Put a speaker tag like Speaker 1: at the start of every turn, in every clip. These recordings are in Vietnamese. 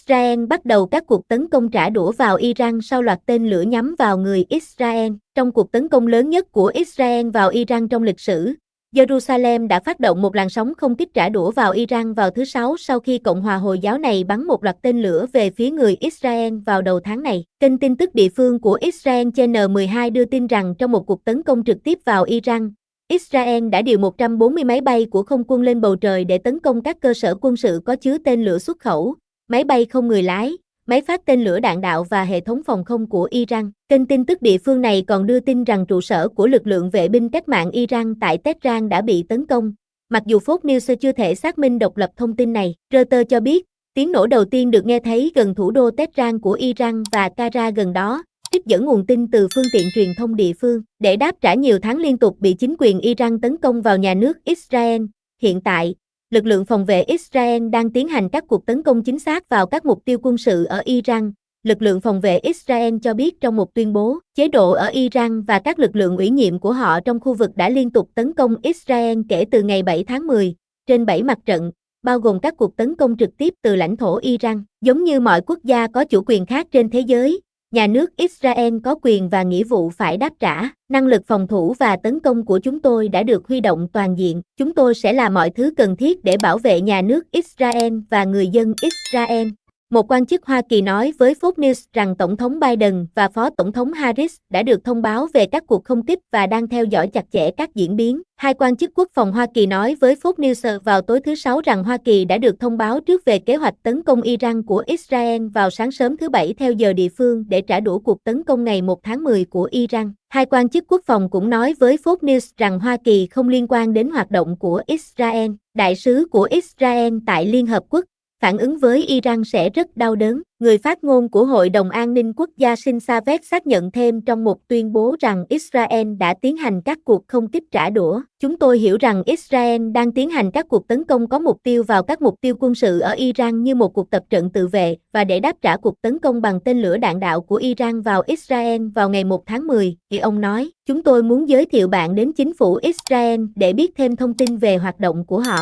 Speaker 1: Israel bắt đầu các cuộc tấn công trả đũa vào Iran sau loạt tên lửa nhắm vào người Israel. Trong cuộc tấn công lớn nhất của Israel vào Iran trong lịch sử, Jerusalem đã phát động một làn sóng không kích trả đũa vào Iran vào thứ Sáu sau khi Cộng hòa Hồi giáo này bắn một loạt tên lửa về phía người Israel vào đầu tháng này. Kênh tin tức địa phương của Israel Channel 12 đưa tin rằng trong một cuộc tấn công trực tiếp vào Iran, Israel đã điều 140 máy bay của không quân lên bầu trời để tấn công các cơ sở quân sự có chứa tên lửa xuất khẩu, máy bay không người lái, máy phát tên lửa đạn đạo và hệ thống phòng không của Iran. Kênh tin tức địa phương này còn đưa tin rằng trụ sở của lực lượng vệ binh cách mạng Iran tại Tehran đã bị tấn công. Mặc dù Fox News chưa thể xác minh độc lập thông tin này, Reuters cho biết, tiếng nổ đầu tiên được nghe thấy gần thủ đô Tehran của Iran và Kara gần đó, trích dẫn nguồn tin từ phương tiện truyền thông địa phương. Để đáp trả nhiều tháng liên tục bị chính quyền Iran tấn công vào nhà nước Israel, hiện tại, lực lượng phòng vệ Israel đang tiến hành các cuộc tấn công chính xác vào các mục tiêu quân sự ở Iran. Lực lượng phòng vệ Israel cho biết trong một tuyên bố, chế độ ở Iran và các lực lượng ủy nhiệm của họ trong khu vực đã liên tục tấn công Israel kể từ ngày 7 tháng 10, trên 7 mặt trận, bao gồm các cuộc tấn công trực tiếp từ lãnh thổ Iran. Giống như mọi quốc gia có chủ quyền khác trên thế giới, nhà nước Israel có quyền và nghĩa vụ phải đáp trả. Năng lực phòng thủ và tấn công của chúng tôi đã được huy động toàn diện. Chúng tôi sẽ làm mọi thứ cần thiết để bảo vệ nhà nước Israel và người dân Israel. Một quan chức Hoa Kỳ nói với Fox News rằng Tổng thống Biden và Phó Tổng thống Harris đã được thông báo về các cuộc không kích và đang theo dõi chặt chẽ các diễn biến. Hai quan chức quốc phòng Hoa Kỳ nói với Fox News vào tối thứ Sáu rằng Hoa Kỳ đã được thông báo trước về kế hoạch tấn công Iran của Israel vào sáng sớm thứ Bảy theo giờ địa phương để trả đũa cuộc tấn công ngày 1 tháng 10 của Iran. Hai quan chức quốc phòng cũng nói với Fox News rằng Hoa Kỳ không liên quan đến hoạt động của Israel. Đại sứ của Israel tại Liên Hợp Quốc phản ứng với Iran sẽ rất đau đớn. Người phát ngôn của Hội đồng An ninh Quốc gia Shin Savet xác nhận thêm trong một tuyên bố rằng Israel đã tiến hành các cuộc không kích trả đũa. Chúng tôi hiểu rằng Israel đang tiến hành các cuộc tấn công có mục tiêu vào các mục tiêu quân sự ở Iran như một cuộc tập trận tự vệ và để đáp trả cuộc tấn công bằng tên lửa đạn đạo của Iran vào Israel vào ngày 1 tháng 10, thì ông nói, chúng tôi muốn giới thiệu bạn đến chính phủ Israel để biết thêm thông tin về hoạt động của họ.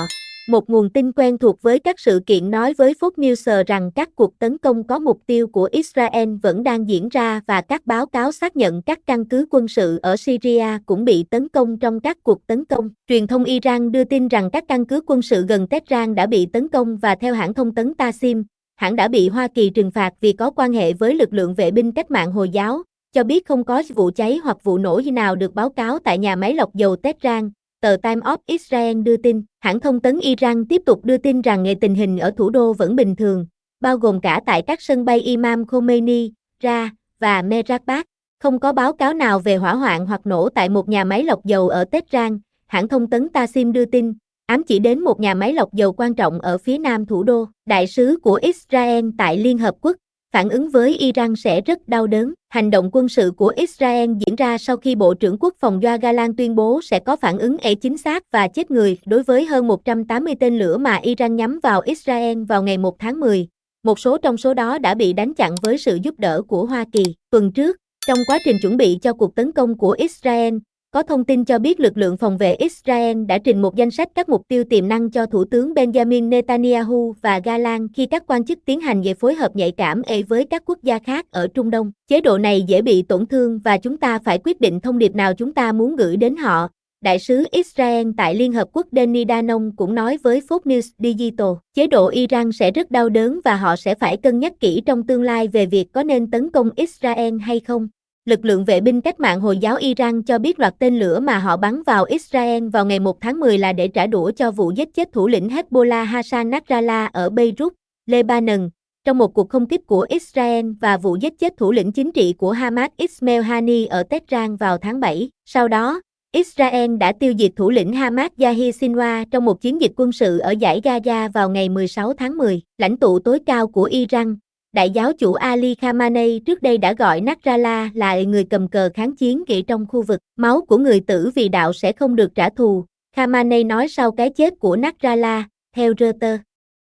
Speaker 1: Một nguồn tin quen thuộc với các sự kiện nói với Fox News rằng các cuộc tấn công có mục tiêu của Israel vẫn đang diễn ra và các báo cáo xác nhận các căn cứ quân sự ở Syria cũng bị tấn công trong các cuộc tấn công. Truyền thông Iran đưa tin rằng các căn cứ quân sự gần Tehran đã bị tấn công và theo hãng thông tấn Tasnim, hãng đã bị Hoa Kỳ trừng phạt vì có quan hệ với lực lượng vệ binh cách mạng Hồi giáo, cho biết không có vụ cháy hoặc vụ nổ nào được báo cáo tại nhà máy lọc dầu Tehran. Tờ Times of Israel đưa tin, hãng thông tấn Iran tiếp tục đưa tin rằng tình hình ở thủ đô vẫn bình thường, bao gồm cả tại các sân bay Imam Khomeini, Ra và Mehrabad. Không có báo cáo nào về hỏa hoạn hoặc nổ tại một nhà máy lọc dầu ở Tehran, hãng thông tấn Tasnim đưa tin, ám chỉ đến một nhà máy lọc dầu quan trọng ở phía nam thủ đô. Đại sứ của Israel tại Liên Hợp Quốc phản ứng với Iran sẽ rất đau đớn. Hành động quân sự của Israel diễn ra sau khi Bộ trưởng Quốc phòng Yoav Gallant tuyên bố sẽ có phản ứng chính xác và chết người đối với hơn 180 tên lửa mà Iran nhắm vào Israel vào ngày 1 tháng 10. Một số trong số đó đã bị đánh chặn với sự giúp đỡ của Hoa Kỳ. Tuần trước, trong quá trình chuẩn bị cho cuộc tấn công của Israel, có thông tin cho biết lực lượng phòng vệ Israel đã trình một danh sách các mục tiêu tiềm năng cho Thủ tướng Benjamin Netanyahu và Gallant khi các quan chức tiến hành về phối hợp nhạy cảm với các quốc gia khác ở Trung Đông. Chế độ này dễ bị tổn thương và chúng ta phải quyết định thông điệp nào chúng ta muốn gửi đến họ. Đại sứ Israel tại Liên Hợp Quốc Danny Danon cũng nói với Fox News Digital, chế độ Iran sẽ rất đau đớn và họ sẽ phải cân nhắc kỹ trong tương lai về việc có nên tấn công Israel hay không. Lực lượng vệ binh cách mạng Hồi giáo Iran cho biết loạt tên lửa mà họ bắn vào Israel vào ngày 1 tháng 10 là để trả đũa cho vụ giết chết thủ lĩnh Hezbollah Hassan Nasrallah ở Beirut, Lebanon, trong một cuộc không kích của Israel và vụ giết chết thủ lĩnh chính trị của Hamas Ismail Haniyeh ở Tehran vào tháng 7. Sau đó, Israel đã tiêu diệt thủ lĩnh Hamas Yahya Sinwar trong một chiến dịch quân sự ở dải Gaza vào ngày 16 tháng 10. Lãnh tụ tối cao của Iran, Đại giáo chủ Ali Khamenei trước đây đã gọi Nasrallah là người cầm cờ kháng chiến trong khu vực. Máu của người tử vì đạo sẽ không được trả thù, Khamenei nói sau cái chết của Nasrallah, theo Reuters.